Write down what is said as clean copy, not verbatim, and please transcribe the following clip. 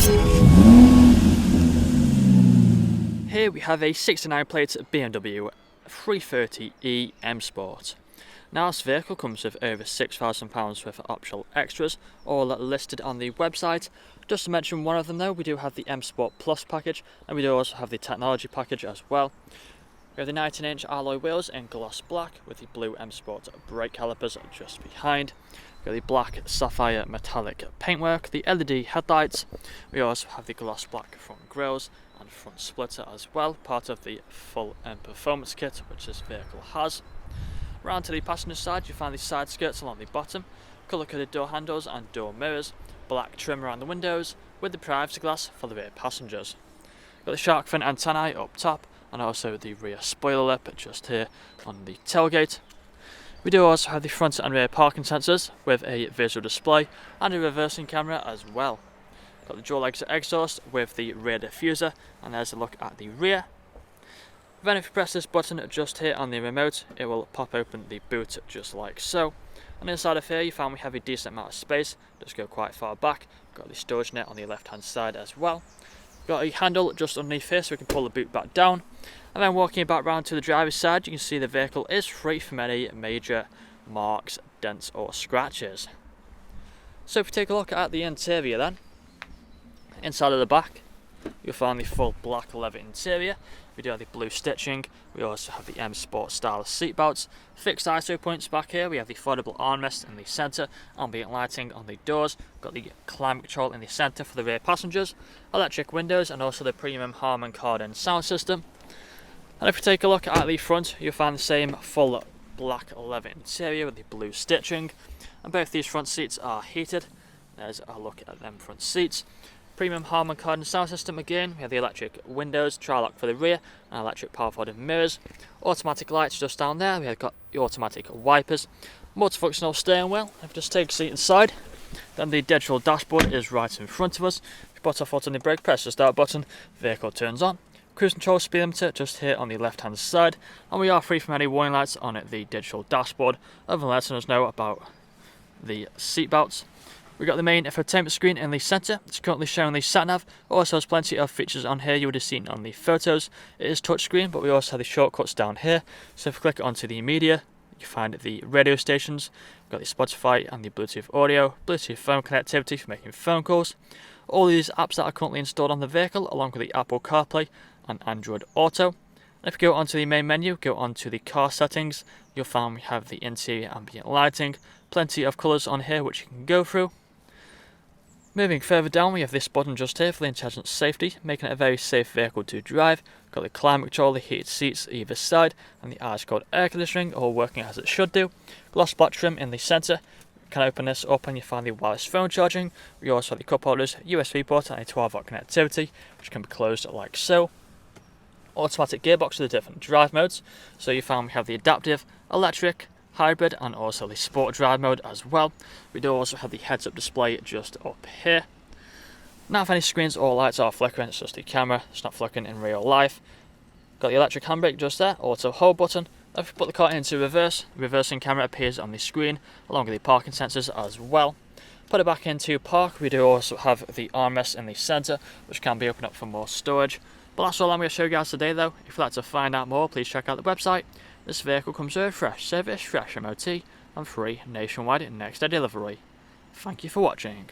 Here we have a 69 plate BMW 330e M Sport. Now this vehicle comes with over £6,000 worth of optional extras, all listed on the website. Just to mention one of them though, we do have the M Sport Plus package, and we do also have the technology package as well. We have the 19-inch alloy wheels in gloss black with the blue M Sport brake calipers just behind. We have the black sapphire metallic paintwork, the LED headlights. We also have the gloss black front grills and front splitter as well, part of the full performance kit which this vehicle has. Round to the passenger side, you find the side skirts along the bottom, colour-coded door handles and door mirrors, black trim around the windows with the privacy glass for the rear passengers. Got the shark fin antennae up top and also the rear spoiler lip just here on the tailgate. We do also have the front and rear parking sensors with a visual display and a reversing camera as well. Got the dual exit exhaust with the rear diffuser, and there's a look at the rear. Then if you press this button just here on the remote, it will pop open the boot just like so. And inside of here you find we have a decent amount of space, just go quite far back. Got the storage net on the left hand side as well. Got a handle just underneath here so we can pull the boot back down. And then walking back round to the driver's side, you can see the vehicle is free from any major marks, dents or scratches. So if we take a look at the interior then, inside of the back you'll find the full black leather interior. We do have the blue stitching. We also have the M Sport style seat belts. Fixed ISO points back here. We have the foldable armrest in the centre, ambient lighting on the doors. Got the climate control in the centre for the rear passengers, electric windows, and also the premium Harman Kardon sound system. And if we take a look at the front, you'll find the same full black leather interior with the blue stitching. And both these front seats are heated. There's a look at them front seats. Premium Harman Kardon sound system again. We have the electric windows, tri-lock for the rear, and electric power folding mirrors. Automatic lights just down there. We have got the automatic wipers. Multifunctional steering wheel. If we just take a seat inside, then the digital dashboard is right in front of us. If you put our foot on the brake, press the start button, vehicle turns on. Cruise control speed limiter just here on the left hand side, and we are free from any warning lights on the digital dashboard, other than letting us know about the seat belts. We've got the main infotainment screen in the centre. It's currently showing the sat-nav. Also has plenty of features on here you would have seen on the photos. It is touchscreen, but we also have the shortcuts down here. So if we click onto the media, you find the radio stations. We've got the Spotify and the Bluetooth audio, Bluetooth phone connectivity for making phone calls. All these apps that are currently installed on the vehicle, along with the Apple CarPlay and Android Auto. And if you go onto the main menu, go onto the car settings, you'll find we have the interior ambient lighting. Plenty of colours on here which you can go through. Moving further down, we have this button just here for the intelligent safety, making it a very safe vehicle to drive. Got the climate control, the heated seats either side, and the ice-cold air conditioning, all working as it should do. Gloss black trim in the centre. You can open this up and you find the wireless phone charging. We also have the cup holders, USB port, and a 12-volt connectivity, which can be closed like so. Automatic gearbox with the different drive modes. So you find we have the adaptive, electric, hybrid, and also the sport drive mode as well. We do also have the heads-up display just up here. Now if any screens or lights are flickering, it's just the camera, it's not flickering in real life. Got the electric handbrake just there, auto hold button. If we put the car into reverse, the reversing camera appears on the screen, along with the parking sensors as well. Put it back into park, we do also have the armrest in the centre, which can be opened up for more storage. But that's all I'm going to show you guys today though. If you'd like to find out more, please check out the website. This vehicle comes with fresh service, fresh MOT, and free nationwide next day delivery. Thank you for watching.